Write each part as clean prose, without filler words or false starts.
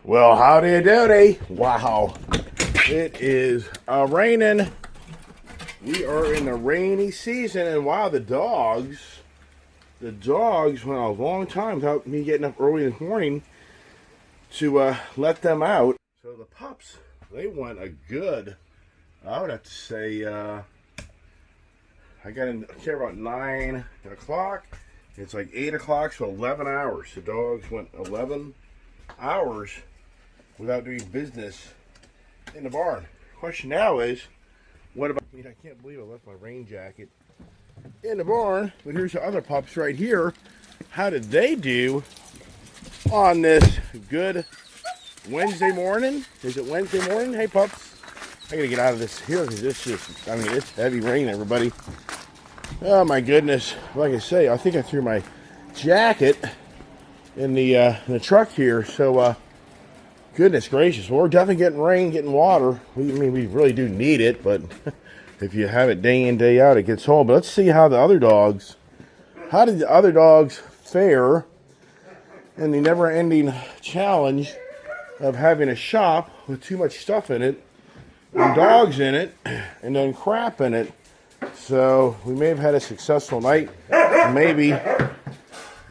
Well, howdy doody. Wow. It is raining. We are in the rainy season, and wow, the dogs went a long time without me getting up early in the morning to let them out. So the pups, they went a good, I would have to say, I got in here about 9 o'clock. It's like 8 o'clock, so 11 hours. The dogs went 11 hours without doing business in the barn. Question now is, what about, I can't believe I left my rain jacket in the barn, but here's the other pups right here. How did they do on this good Wednesday morning? Is it Wednesday morning? Hey pups, I gotta get out of this here because this is, it's heavy rain, everybody. Oh my goodness. Like I say, I think I threw my jacket in the truck here, so goodness gracious. Well, we're definitely getting rain, getting water. We really do need it, but if you have it day in, day out, it gets old. But let's see how did the other dogs fare in the never-ending challenge of having a shop with too much stuff in it, and dogs in it, and then crap in it. So we may have had a successful night. Maybe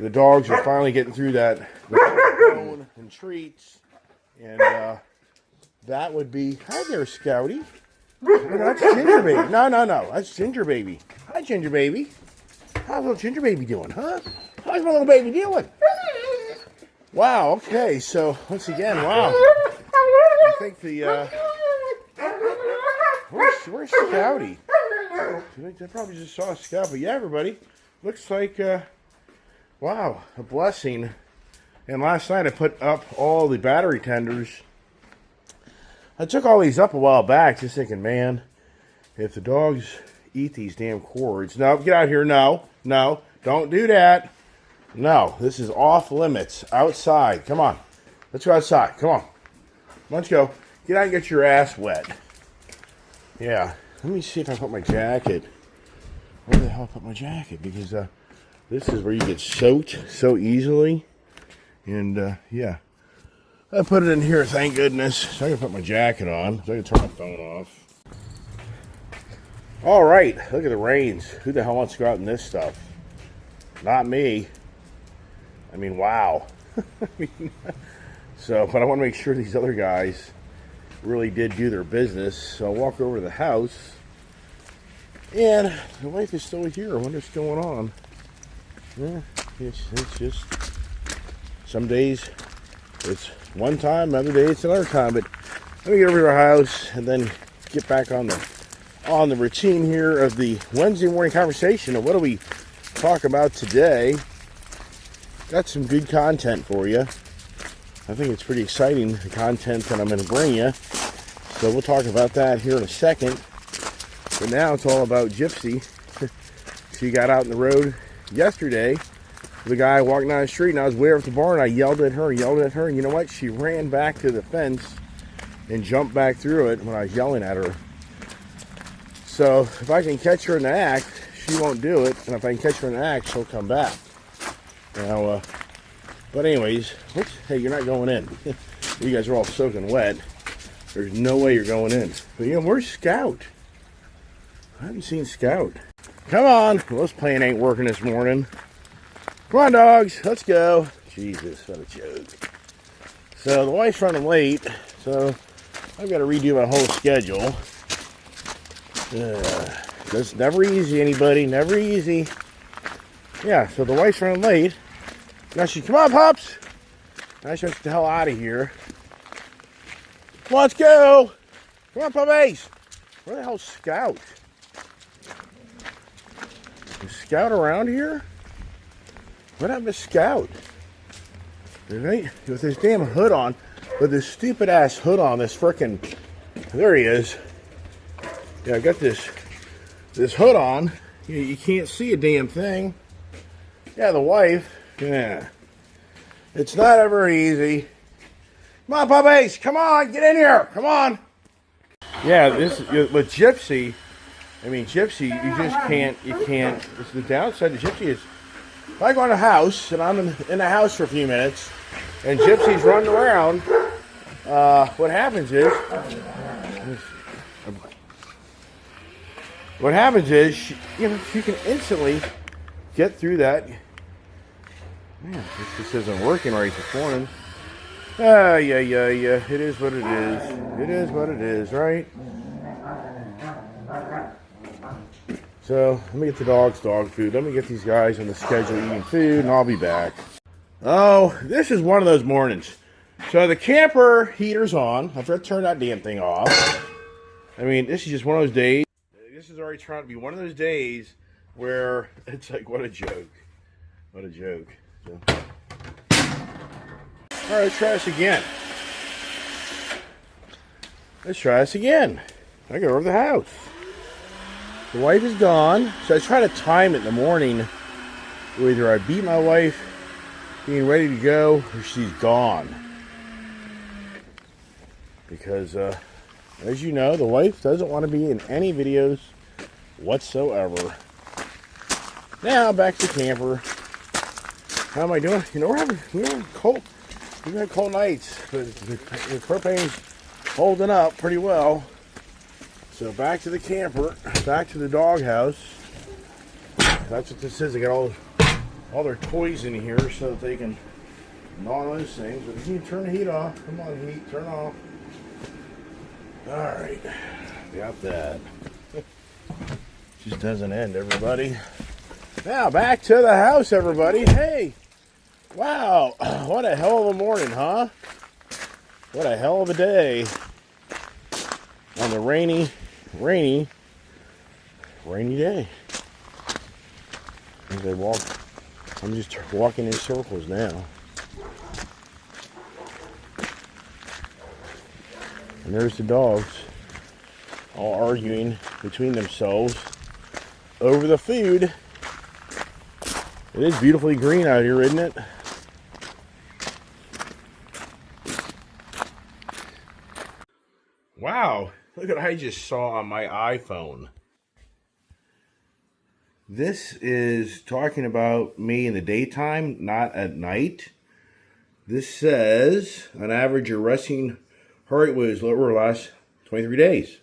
the dogs are finally getting through that bone and treats. And that would be, hi there, Scouty. Oh, that's Ginger Baby. No, that's Ginger Baby. Hi, Ginger Baby. How's little Ginger Baby doing, huh? How's my little baby doing? Wow, okay, so once again, wow. I think the, where's Scouty? I probably just saw a Scout, but yeah, everybody, looks like, wow, a blessing. And last night I put up all the battery tenders. I took all these up a while back just thinking, man, if the dogs eat these damn cords. No, get out here. No, don't do that. No, this is off limits. Outside. Come on. Let's go outside. Come on. Let's go. Get out and get your ass wet. Yeah. Let me see if I put my jacket. Where the hell I put my jacket? Because this is where you get soaked so easily. And, yeah, I put it in here, thank goodness. So I can put my jacket on, so I can turn my phone off. All right, look at the rains. Who the hell wants to go out in this stuff? Not me. I mean, wow. So, but I want to make sure these other guys really did do their business. So I'll walk over to the house. And the wife is still here. I wonder what's going on. Yeah, it's just... Some days it's one time, other days it's another time. But let me get over to our house and then get back on the routine here of the Wednesday morning conversation. And what do we talk about today? Got some good content for you. I think it's pretty exciting, the content that I'm going to bring you. So we'll talk about that here in a second. But now it's all about Gypsy. She got out on the road yesterday. The guy walking down the street, and I was way up the barn. I yelled at her, and you know what? She ran back to the fence and jumped back through it when I was yelling at her. So if I can catch her in the act, she won't do it, and if I can catch her in the act, she'll come back. Now, but anyways, hey, you're not going in. You guys are all soaking wet. There's no way you're going in. But where's Scout? I haven't seen Scout. Come on, well, this plan ain't working this morning. Come on, dogs, let's go. Jesus, what a joke. So the wife's running late, so I've got to redo my whole schedule. It's never easy, anybody, never easy. Yeah, so the wife's running late. Now come on, pups. Now she wants to get the hell out of here. Let's go. Come on, puppies. Where the hell's Scout? Is Scout around here? What happened to Scout? Right? With his damn hood on, with his stupid ass hood on, this frickin', there he is. Yeah, I got this hood on. You can't see a damn thing. Yeah, the wife, yeah. It's not ever easy. Come on, puppies, come on, get in here, come on. Yeah, with Gypsy, Gypsy, you can't, it's the downside of Gypsy is, if I go in a house, and I'm in the house for a few minutes, and Gypsy's running around, what happens is, she can instantly get through that. Man, this isn't working right this morning. Yeah. It is what it is. It is what it is, right? So, let me get the dogs dog food. Let me get these guys on the schedule eating food, and I'll be back. Oh, this is one of those mornings. So, the camper heater's on. I forgot to turn that damn thing off. I mean, this is just one of those days. This is already trying to be one of those days where it's like, what a joke. What a joke. So. All right, let's try this again. Let's try this again. I go over to the house. The wife is gone, so I try to time it in the morning. Either I beat my wife being ready to go, or she's gone. Because, as you know, the wife doesn't want to be in any videos whatsoever. Now, back to the camper. How am I doing? You know, we're having cold. We've had cold nights, but the propane's holding up pretty well. So back to the camper, back to the doghouse. That's what this is. They got all their toys in here so that they can gnaw on those things. But you can turn the heat off. Come on, heat, turn off. All right, got that. Just doesn't end, everybody. Now back to the house, everybody. Hey, wow, what a hell of a morning, huh? What a hell of a day on the rainy day. As I walk, I'm just walking in circles now. And there's the dogs all arguing between themselves over the food. It is beautifully green out here, isn't it? Wow, look at what I just saw on my iPhone. This is talking about me in the daytime, not at night. This says, on average, your resting heart rate was lower the last 23 days.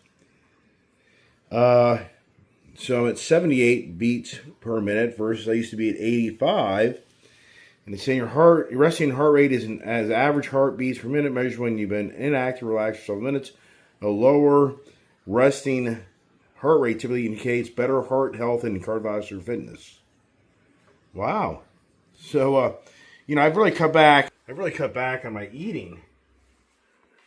So it's 78 beats per minute versus I used to be at 85. And it's saying your resting heart rate is as average heartbeats per minute measured when you've been inactive, relaxed for several minutes. A lower resting heart rate typically indicates better heart health and cardiovascular fitness. Wow. So, I've really cut back on my eating.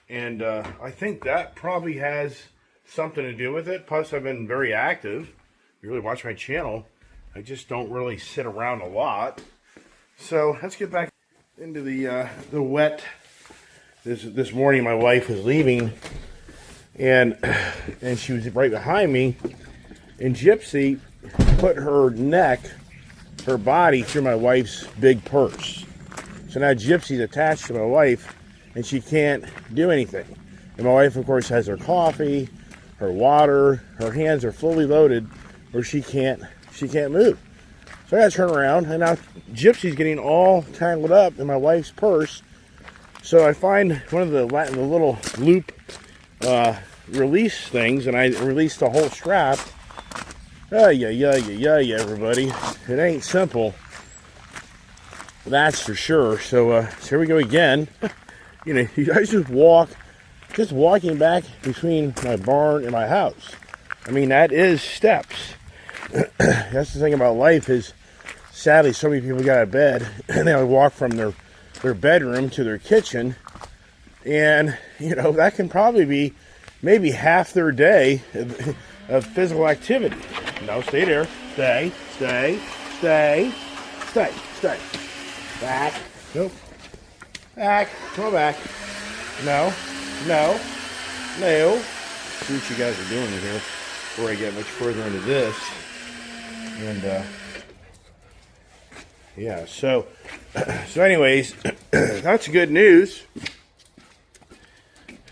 And I think that probably has something to do with it. Plus, I've been very active. If you really watch my channel, I just don't really sit around a lot. So let's get back into the wet. This morning, my wife was leaving, and she was right behind me, and Gypsy put her body through my wife's big purse. So now Gypsy's attached to my wife, and she can't do anything. And my wife, of course, has her coffee, her water, her hands are fully loaded, where she can't move. So I gotta turn around, and now Gypsy's getting all tangled up in my wife's purse. So I find one of the little loop release things, and I release the whole strap. Yeah, everybody. It ain't simple. That's for sure. So here we go again. You guys just walking back between my barn and my house. I mean, that is steps. That's the thing about life is, sadly, so many people got out of bed and they walk from their bedroom to their kitchen, and that can probably be maybe half their day of physical activity. No, stay there. Stay. Back. Nope. Back. Come on back. No. See what you guys are doing here before I get much further into this. And yeah, so anyways, that's good news.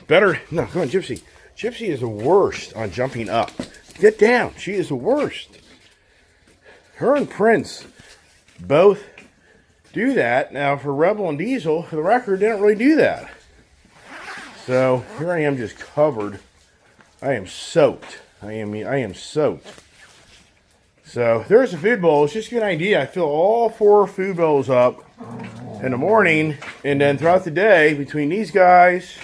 No, come on, Gypsy. Gypsy is the worst on jumping up. Get down. She is the worst. Her and Prince both do that. Now, for Rebel and Diesel, for the record, they don't really do that. So here I am, just covered. I am soaked. I am soaked. So there's the food bowls. Just to get an idea, I fill all 4 food bowls up in the morning, and then throughout the day, between these guys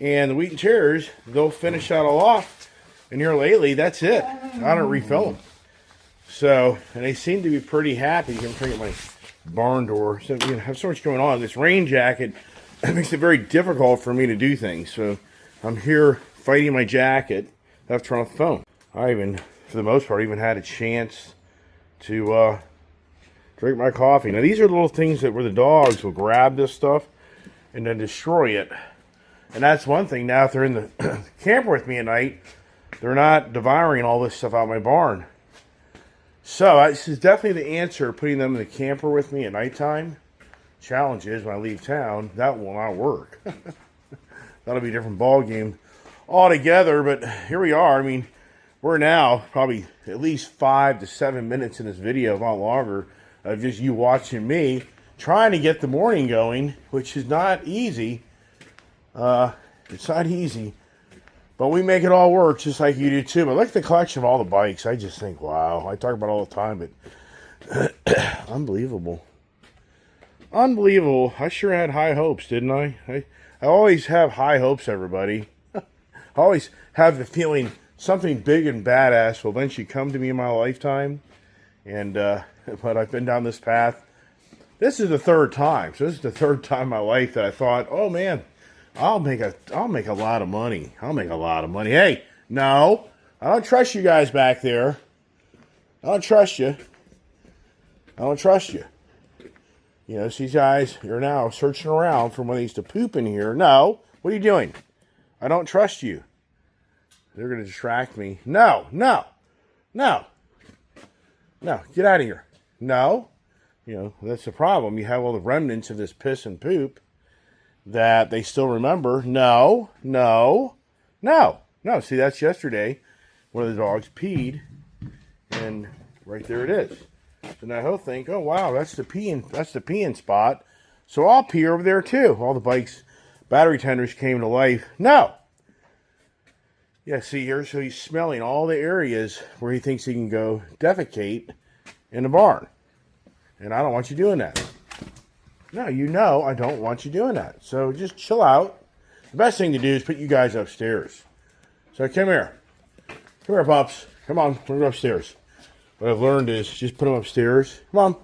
and the wheat and chairs, they'll finish that all off. And here lately, that's it. I don't refill them. So, and they seem to be pretty happy. I'm trying to get my barn door. So, you know, have so much going on. This rain jacket makes it very difficult for me to do things. So I'm here fighting my jacket. I have to turn off the phone. I even, for the most part, even had a chance to drink my coffee. Now, these are little things that where the dogs will grab this stuff and then destroy it. And that's one thing. Now, if they're in the camper with me at night, they're not devouring all this stuff out of my barn. So, this is definitely the answer, putting them in the camper with me at nighttime. Challenge is, when I leave town, that will not work. That'll be a different ball game altogether, but here we are. I mean, we're now probably at least 5 to 7 minutes in this video, if not longer, of just you watching me trying to get the morning going, which is not easy. It's not easy, but we make it all work just like you do too. But look at the collection of all the bikes. I just think, wow. I talk about it all the time, but unbelievable. Unbelievable. I sure had high hopes, didn't I? I always have high hopes, everybody. I always have the feeling something big and badass will eventually come to me in my lifetime. And, but I've been down this path. This is the 3rd time. So this is the 3rd time in my life that I thought, oh man, I'll make a lot of money. I'll make a lot of money. Hey, no, I don't trust you guys back there. I don't trust you. I don't trust you. You know, these guys, you're now searching around for one of these to poop in here. No, what are you doing? I don't trust you. They're going to distract me. No, no, no, no, get out of here. No, you know, that's the problem. You have all the remnants of this piss and poop that they still remember. No, no, no, no. See, that's yesterday. One of the dogs peed, and right there it is. So now he'll think, oh wow, that's the peeing spot. So I'll pee over there too. All the bike's battery tenders came to life. No. Yeah, see here, so he's smelling all the areas where he thinks he can go defecate in the barn. And I don't want you doing that. No, you know I don't want you doing that. So just chill out. The best thing to do is put you guys upstairs. So come here. Come here, pups. Come on, we're going to go upstairs. What I've learned is just put them upstairs. Come on.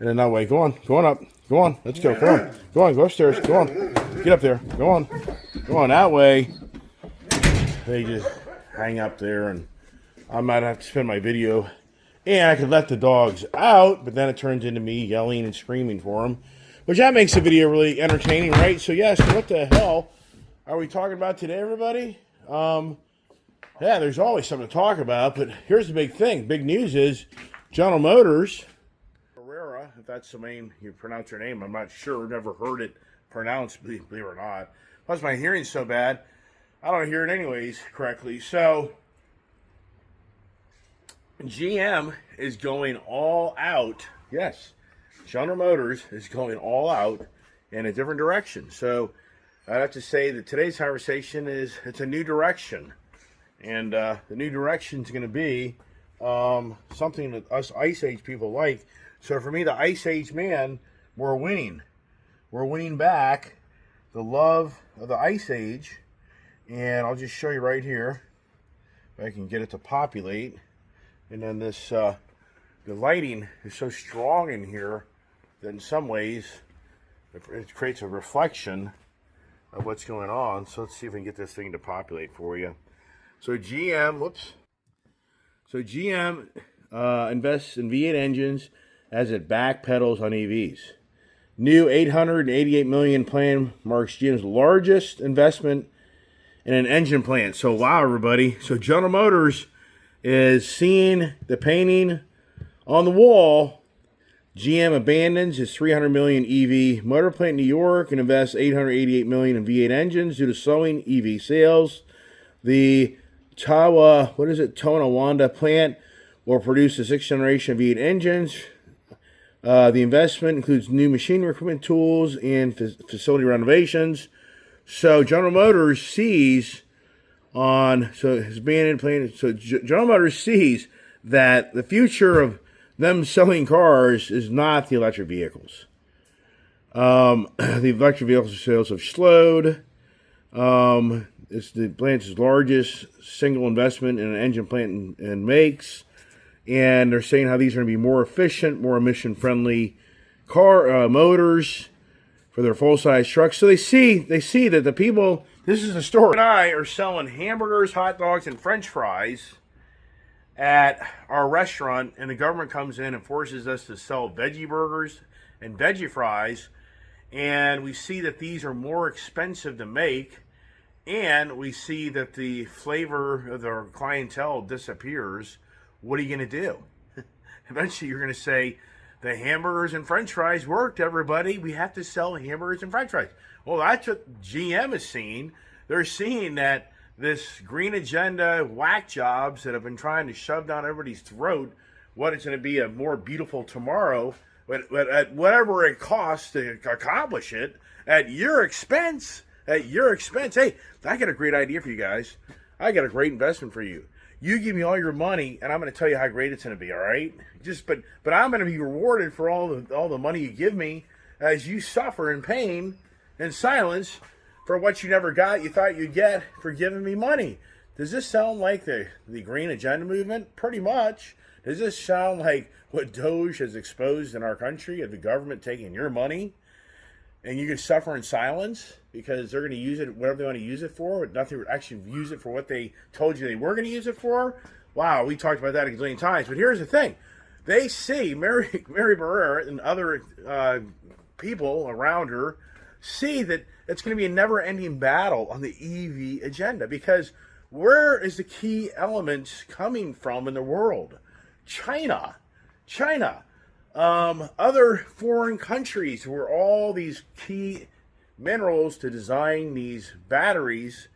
And then that way, go on up. Go on, let's go. Go on, go upstairs. Go on. Get up there. Go on. Go on, that way. They just hang up there, and I might have to spend my video. And I could let the dogs out, but then it turns into me yelling and screaming for them. Which that makes the video really entertaining, right? So yes, what the hell are we talking about today, everybody? Yeah, there's always something to talk about, but here's the big thing. Big news is General Motors, Carrera, if that's the way you pronounce her name, I'm not sure. Never heard it pronounced, believe it or not. Plus, my hearing's so bad, I don't hear it anyways correctly. So, GM is going all out. Yes, General Motors is going all out in a different direction. So, I have to say that today's conversation it's a new direction. And the new direction is going to be something that us Ice Age people like. So for me, the Ice Age man, we're winning. We're winning back the love of the Ice Age. And I'll just show you right here. If I can get it to populate. And then this, the lighting is so strong in here that in some ways it creates a reflection of what's going on. So let's see if we can get this thing to populate for you. So GM, invests in V8 engines as it backpedals on EVs. New $888 million plan marks GM's largest investment in an engine plant. So wow, everybody. So General Motors is seeing the painting on the wall. GM abandons its $300 million EV motor plant in New York and invests $888 million in V8 engines due to slowing EV sales. The Tonawanda plant will produce the 6th generation of V8 engines. The investment includes new machinery, equipment, tools, and facility renovations. So General Motors sees General Motors sees that the future of them selling cars is not the electric vehicles. The electric vehicle sales have slowed. It's the plant's largest single investment in an engine plant and makes. And they're saying how these are going to be more efficient, more emission-friendly motors for their full-size trucks. So they see that the people, this is the store, and I are selling hamburgers, hot dogs, and French fries at our restaurant, and the government comes in and forces us to sell veggie burgers and veggie fries, and we see that these are more expensive to make, and we see that the flavor of their clientele disappears. What are you going to do? Eventually you're going to say, the hamburgers and French fries worked, everybody. We have to sell hamburgers and French fries. Well, that's what GM is seeing. They're seeing that this green agenda whack jobs that have been trying to shove down everybody's throat, what it's going to be a more beautiful tomorrow, but at whatever it costs to accomplish it, at your expense. Hey, I got a great idea for you guys. I got a great investment for you. You give me all your money, and I'm going to tell you how great it's going to be. All right, but I'm going to be rewarded for all the money you give me as you suffer in pain and silence for what you never got. You thought you'd get for giving me money. Does this sound like the green agenda movement? Pretty much. Does this sound like what Doge has exposed in our country of the government taking your money? And you can suffer in silence because they're going to use it whatever they want to use it for, but nothing actually use it for what they told you they were going to use it for. Wow, we talked about that a gazillion times. But here's the thing. They see, Mary Barrera and other people around her see that it's going to be a never-ending battle on the EV agenda, because where is the key element coming from in the world? China. Other foreign countries where all these key minerals to design these batteries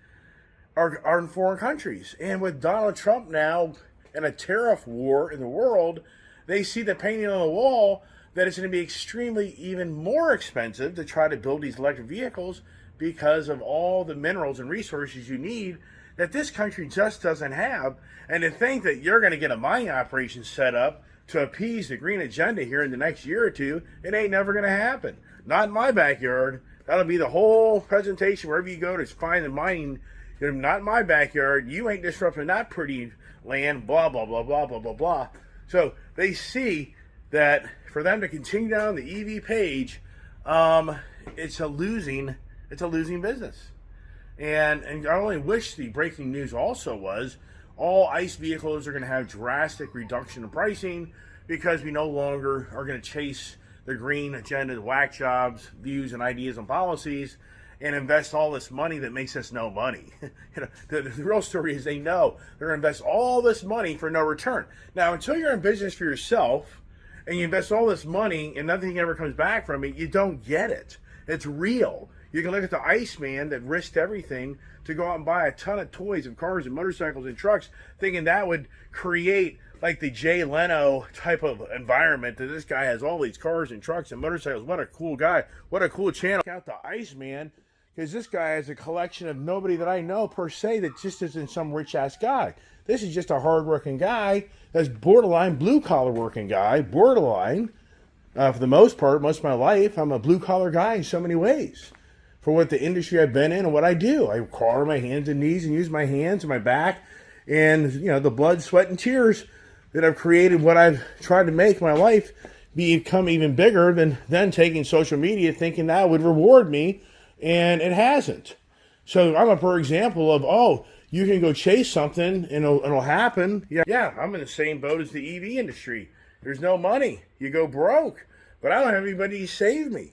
are in foreign countries. And with Donald Trump now and a tariff war in the world, they see the painting on the wall that it's going to be extremely even more expensive to try to build these electric vehicles because of all the minerals and resources you need that this country just doesn't have. And to think that you're going to get a mining operation set up to appease the green agenda here in the next year or two, it ain't never going to happen. Not in my backyard. That'll be the whole presentation wherever you go to find the mining. Not in my backyard. You ain't disrupting that pretty land, blah, blah, blah, blah, blah, blah, blah. So they see that for them to continue down the EV page, it's a losing business. And I only wish the breaking news also was all ICE vehicles are going to have drastic reduction in pricing because we no longer are going to chase the green agenda, the whack jobs, views and ideas and policies, and invest all this money that makes us no money. The real story is they know they're going to invest all this money for no return. Now, until you're in business for yourself and you invest all this money and nothing ever comes back from it, you don't get it. It's real. You can look at the Iceman that risked everything to go out and buy a ton of toys and cars and motorcycles and trucks, thinking that would create like the Jay Leno type of environment that this guy has all these cars and trucks and motorcycles. What a cool guy. What a cool channel. Check out the Iceman, because this guy has a collection of nobody that I know per se that just isn't some rich-ass guy. This is just a hard-working guy that's borderline blue-collar working guy, borderline. For the most part, most of my life, I'm a blue-collar guy in so many ways. For what the industry I've been in and what I do. I crawl on my hands and knees and use my hands and my back and, the blood, sweat, and tears that I've created what I've tried to make my life become even bigger than taking social media thinking that would reward me, and it hasn't. So I'm a per example of, you can go chase something and it'll happen. Yeah, I'm in the same boat as the EV industry. There's no money. You go broke. But I don't have anybody to save me.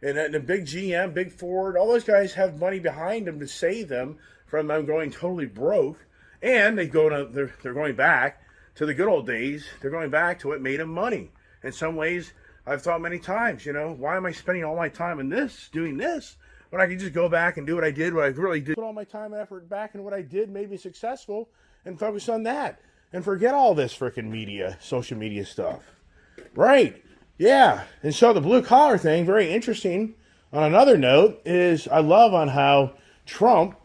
And the big GM, big Ford, all those guys have money behind them to save them from them going totally broke. And they're going back to the good old days. They're going back to what made them money. In some ways, I've thought many times, why am I spending all my time in doing this, when I can just go back and do what I did, what I really did. Put all my time and effort back in what I did, made me successful, and focus on that. And forget all this freaking media, social media stuff. Right. Yeah, and so the blue collar thing, very interesting. On another note is I love on how Trump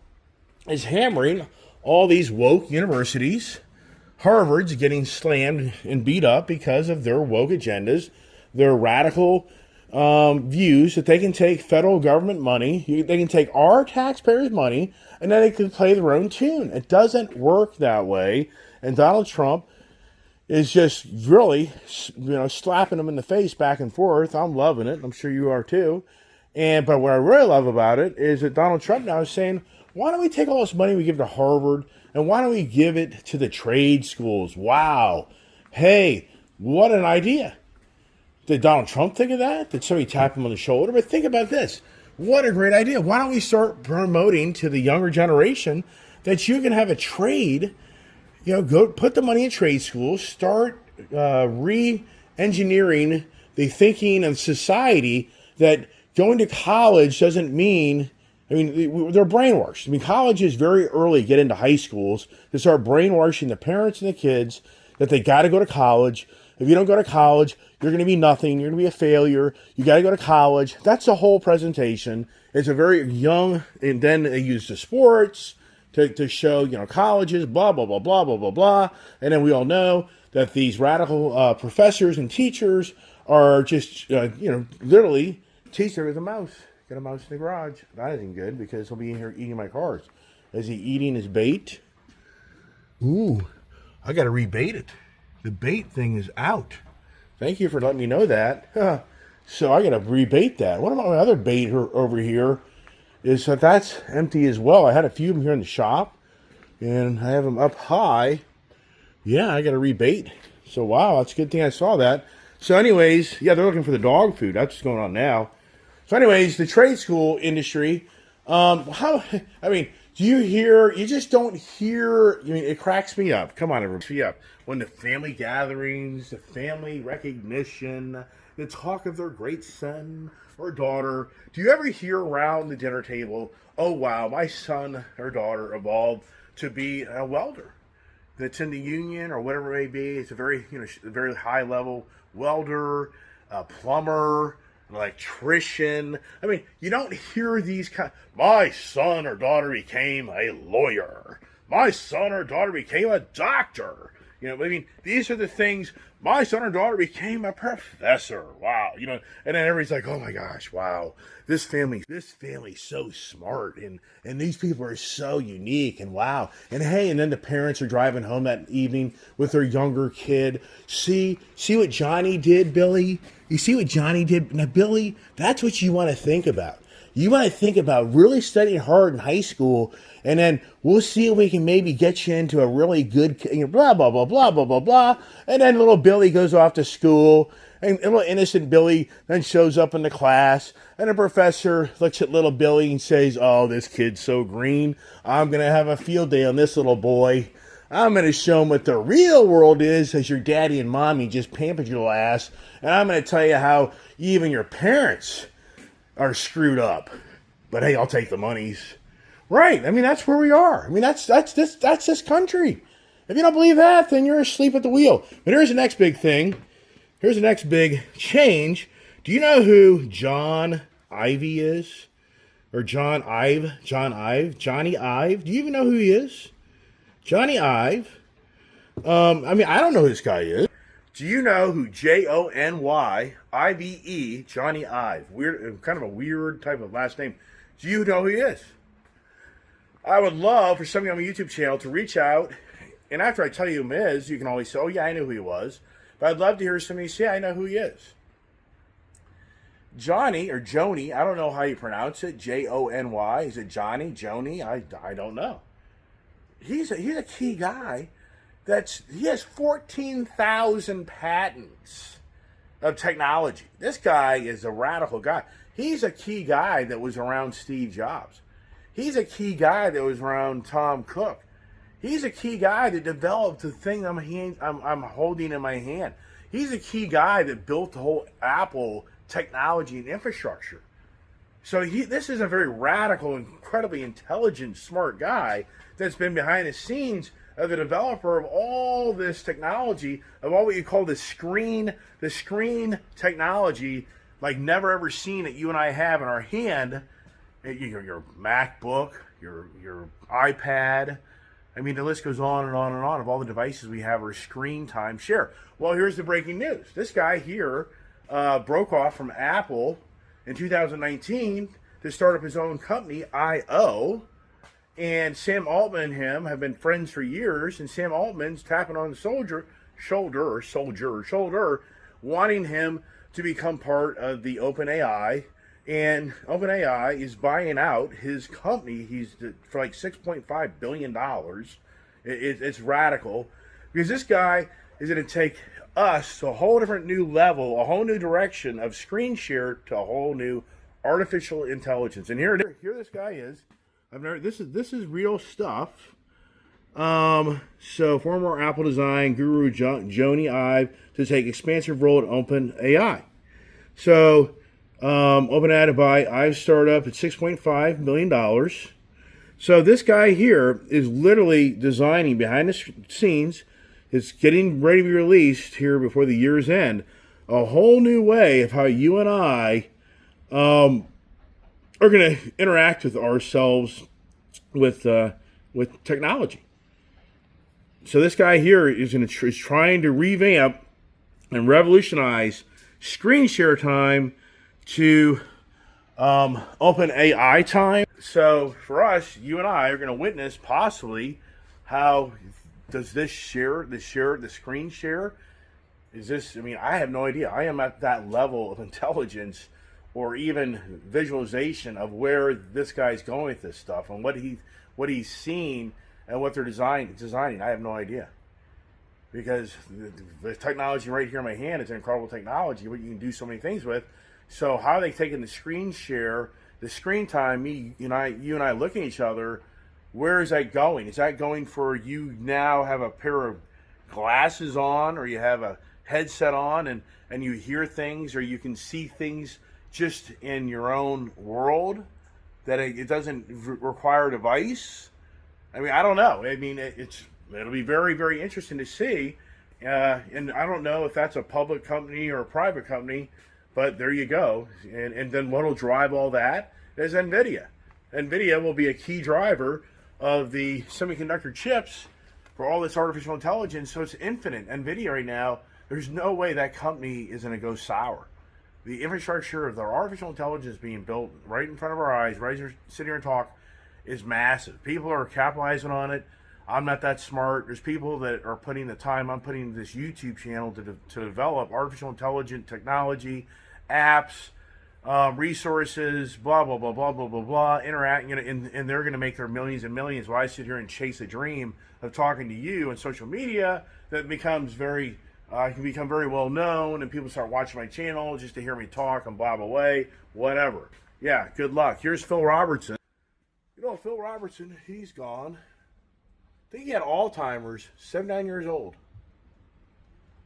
is hammering all these woke universities. Harvard's getting slammed and beat up because of their woke agendas, their radical views that they can take federal government money, they can take our taxpayers' money, and then they can play their own tune. It doesn't work that way. And Donald Trump is just really, slapping them in the face back and forth. I'm loving it. I'm sure you are too. But what I really love about it is that Donald Trump now is saying, why don't we take all this money we give to Harvard and why don't we give it to the trade schools? Wow. Hey, what an idea. Did Donald Trump think of that? Did somebody tap him on the shoulder? But think about this. What a great idea. Why don't we start promoting to the younger generation that you can have a trade, go put the money in trade schools, start re-engineering the thinking of society that going to college doesn't mean, they're brainwashed. College is very early, get into high schools to start brainwashing the parents and the kids that they got to go to college. If you don't go to college, you're going to be nothing. You're going to be a failure. You got to go to college. That's the whole presentation. It's a very young, and then they use the sports to show, colleges, blah, blah, blah, blah, blah, blah, blah. And then we all know that these radical professors and teachers are just, literally teach there with a mouse. Get a mouse in the garage. That isn't good because he'll be in here eating my cars. Is he eating his bait? Ooh, I got to rebait it. The bait thing is out. Thank you for letting me know that. So I got to rebait that. What about my other bait over here? Is that's empty as well. I had a few of them here in the shop, and I have them up high. Yeah, I got to rebait. So wow, that's a good thing I saw that. So anyways, yeah, they're looking for the dog food. That's what's going on now. So anyways, the trade school industry, do you hear, you just don't hear, it cracks me up. Come on, everybody, up. When the family gatherings, the family recognition, the talk of their great son or daughter, do you ever hear around the dinner table, oh wow, my son or daughter evolved to be a welder that's in the union or whatever it may be. It's a very, very high level welder, a plumber, an electrician. You don't hear these my son or daughter became a lawyer. My son or daughter became a doctor. These are the things. My son or daughter became a professor. Wow. And then everybody's like, oh my gosh, wow. This family's so smart and these people are so unique and wow. And hey, and then the parents are driving home that evening with their younger kid. See what Johnny did, Billy? You see what Johnny did? Now, Billy, that's what you want to think about. You want to think about really studying hard in high school, and then we'll see if we can maybe get you into a really good, blah, blah, blah, blah, blah, blah, blah. And then little Billy goes off to school, and little innocent Billy then shows up in the class, and the professor looks at little Billy and says, oh, this kid's so green. I'm going to have a field day on this little boy. I'm going to show him what the real world is as your daddy and mommy just pampered your little ass. And I'm going to tell you how even your parents are screwed up. But hey, I'll take the monies. Right. That's where we are. That's this country. If you don't believe that, then you're asleep at the wheel. But here's the next big thing. Here's the next big change. Do you know who John Ivey is? Or Johnny Ive? Do you even know who he is? Johnny Ive. I don't know who this guy is. Do you know who Jonyive, Johnny Ive? Weird, kind of a weird type of last name. Do you know who he is? I would love for somebody on my YouTube channel to reach out, and after I tell you who he is, you can always say, oh yeah, I know who he was. But I'd love to hear somebody say, I know who he is. Johnny, or Joni, I don't know how you pronounce it, Jony. Is it Johnny, Joni? I don't know. He's a key guy. He has 14,000 patents of technology. This guy is a radical guy. He's a key guy that was around Steve Jobs. He's a key guy that was around Tom Cook. He's a key guy that developed the thing I'm holding in my hand. He's a key guy that built the whole Apple technology and infrastructure. So this is a very radical, incredibly intelligent, smart guy that's been behind the scenes of the developer of all this technology, of all what you call the screen technology like never ever seen that you and I have in our hand. Your MacBook, your iPad. I mean, the list goes on and on and on of all the devices we have our screen time share. Well, here's the breaking news. This guy here broke off from Apple in 2019 to start up his own company, I/O. And Sam Altman and him have been friends for years. And Sam Altman's tapping on the shoulder, wanting him to become part of the OpenAI. And OpenAI is buying out his company. He's for like $6.5 billion. It's radical because this guy is going to take us to a whole different new level, a whole new direction of screen share to a whole new artificial intelligence. And here this guy is. This is real stuff. So former Apple design guru Jony Ive to take expansive role at OpenAI. So OpenAI to buy Ive startup at $6.5 million. So this guy here is literally designing behind the scenes. It's getting ready to be released here before the year's end. A whole new way of how you and I are going to interact with ourselves with technology. So this guy here is trying to revamp and revolutionize screen share time to OpenAI time. So for us, you and I are going to witness possibly how does the screen share? Is this? I mean, I have no idea. I am at that level of intelligence or even visualization of where this guy's going with this stuff and what he's seen and what they're designing. I have no idea. Because the technology right here in my hand is an incredible technology, what you can do so many things with. So how are they taking the screen share, the screen time, you and I looking at each other, where is that going? Is that going for you now have a pair of glasses on or you have a headset on and you hear things or you can see things just in your own world that it doesn't require a device? I mean, I don't know. I mean, it'll be very, very interesting to see. And I don't know if that's a public company or a private company, but there you go. And then what will drive all that is NVIDIA. NVIDIA will be a key driver of the semiconductor chips for all this artificial intelligence. So it's infinite. NVIDIA right now, there's no way that company is going to go sour. The infrastructure of their artificial intelligence being built right in front of our eyes, right as we're sitting here and talk, is massive. People are capitalizing on it. I'm not that smart. There's people that are putting the time. I'm putting this YouTube channel to develop artificial intelligent technology, apps, resources, blah, blah, blah, blah, blah, blah, blah, interact, and they're going to make their millions and millions while I sit here and chase a dream of talking to you on social media that becomes can become very well known, and people start watching my channel just to hear me talk and blah, blah, blah, whatever. Yeah, good luck. Here's Phil Robertson. You know, Phil Robertson, he's gone. I think he had Alzheimer's, 79 years old.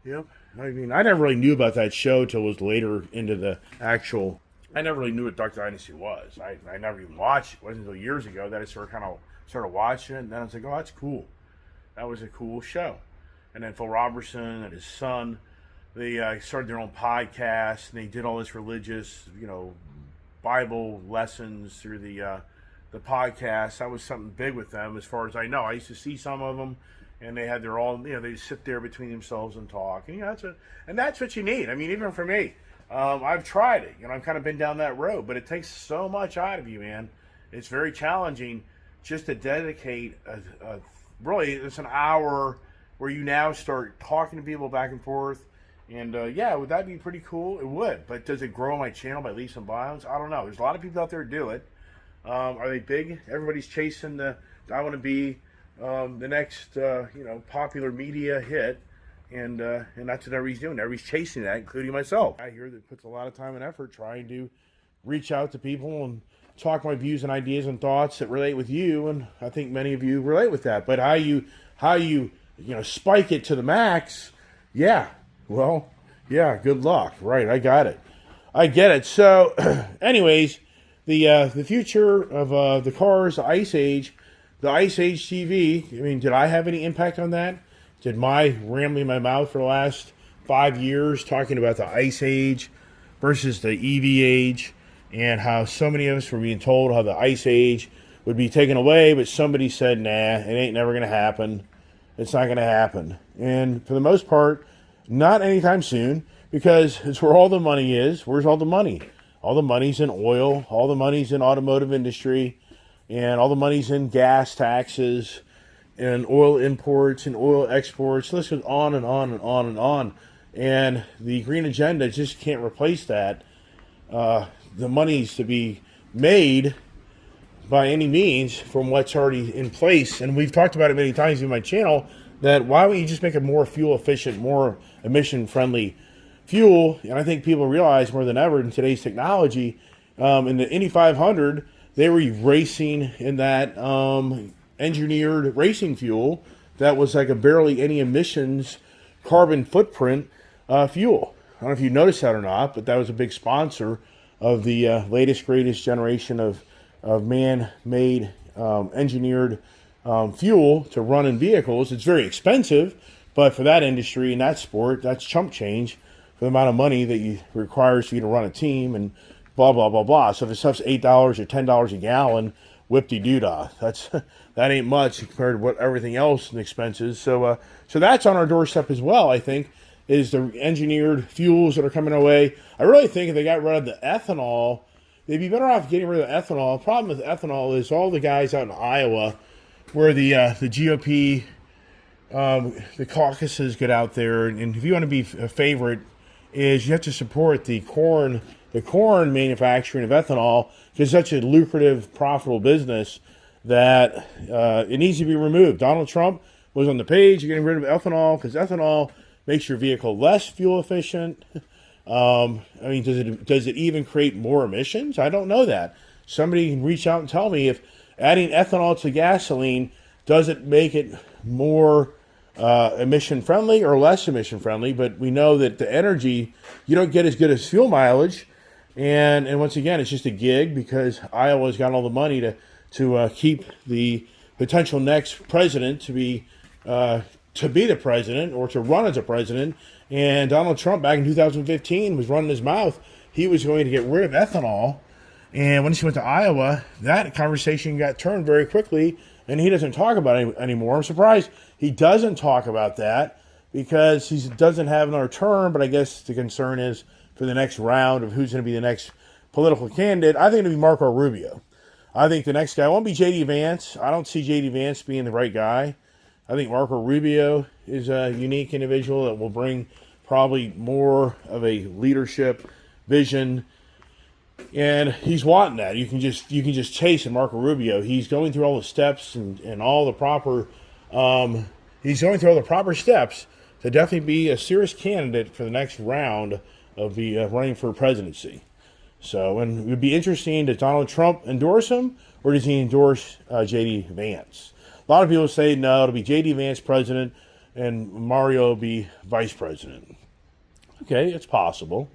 Yep. I mean, I never really knew about that show till it was later into the actual. I never really knew what Duck Dynasty was. I never even watched it. It wasn't until years ago that I started watching it, and then I was like, oh, that's cool. That was a cool show. And then Phil Robertson and his son, they started their own podcast, and they did all this religious, Bible lessons through the podcast. That was something big with them, as far as I know. I used to see some of them, and they had their all. They sit there between themselves and talk, and that's what you need. I mean, even for me, I've tried it. I've kind of been down that road, but it takes so much out of you, man. It's very challenging just to dedicate really it's an hour where you now start talking to people back and forth. And would that be pretty cool? It would. But does it grow my channel by leaps and bounds? I don't know. There's a lot of people out there who do it. Are they big? Everybody's chasing I want to be the next popular media hit, and that's what everybody's doing. Everybody's chasing that, including myself. I hear that puts a lot of time and effort trying to reach out to people and talk my views and ideas and thoughts that relate with you, and I think many of you relate with that. But how you spike it to the max, yeah. Well, yeah, good luck. Right, I got it. I get it. So, anyways, the future of the cars, the Ice Age TV, I mean, did I have any impact on that? Did my rambling my mouth for the last 5 years talking about the Ice Age versus the EV age, and how so many of us were being told how the ice age would be taken away, but somebody said, nah, it ain't never going to happen. It's not going to happen. And for the most part, not anytime soon, because it's where all the money is. Where's all the money? All the money's in oil, all the money's in automotive industry, and all the money's in gas taxes, and oil imports and oil exports. This goes on and on and on and on. And the green agenda just can't replace that. The money's to be made by any means from what's already in place. And we've talked about it many times in my channel, that why don't you just make a more fuel efficient, more emission friendly fuel? And I think people realize more than ever in today's technology, in the Indy 500, they were racing in that engineered racing fuel that was like a barely any emissions carbon footprint fuel. I don't know if you noticed that or not, but that was a big sponsor of the latest, greatest generation of man-made engineered fuel to run in vehicles. It's very expensive, but for that industry and that sport, that's chump change for the amount of money that you requires for you to run a team and blah, blah, blah, blah. So if the stuff's $8 or $10 a gallon, whip-de-doo-dah. That ain't much compared to what everything else in expenses. So that's on our doorstep as well, I think, is the engineered fuels that are coming our way. I really think if they got rid of the ethanol, they'd be better off getting rid of ethanol. The problem with ethanol is all the guys out in Iowa, where the GOP, the caucuses get out there, and if you want to be a favorite, is you have to support the corn manufacturing of ethanol, because it's such a lucrative, profitable business that it needs to be removed. Donald Trump was on the page of getting rid of ethanol because ethanol makes your vehicle less fuel efficient. I mean, does it even create more emissions? I don't know that. Somebody can reach out and tell me if adding ethanol to gasoline, does it make it more emission friendly or less emission friendly? But we know that the energy, you don't get as good as fuel mileage. And once again, it's just a gig because Iowa's got all the money to keep the potential next president to be the president or to run as a president. And Donald Trump back in 2015 was running his mouth. He was going to get rid of ethanol. And once he went to Iowa, that conversation got turned very quickly, and he doesn't talk about it anymore. I'm surprised he doesn't talk about that because he doesn't have another term, but I guess the concern is for the next round of who's going to be the next political candidate. I think it'll be Marco Rubio. I think the next guy won't be J.D. Vance. I don't see J.D. Vance being the right guy. I think Marco Rubio is a unique individual that will bring probably more of a leadership vision, and he's wanting that. You can just chase in Marco Rubio. He's going through all the steps and all the proper. He's going through all the proper steps to definitely be a serious candidate for the next round of the running for presidency. So, and it would be interesting, does Donald Trump endorse him, or does he endorse J.D. Vance? A lot of people say, no, it'll be J.D. Vance president, and Mario will be vice president. Okay, it's possible.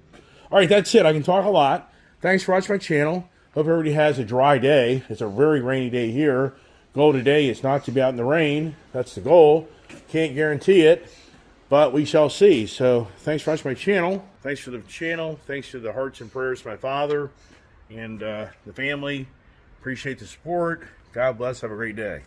All right, that's it. I can talk a lot. Thanks for watching my channel. Hope everybody has a dry day. It's a very rainy day here. Goal today is not to be out in the rain. That's the goal. Can't guarantee it, but we shall see. So thanks for watching my channel. Thanks for the channel. Thanks for the hearts and prayers to my father and the family. Appreciate the support. God bless. Have a great day.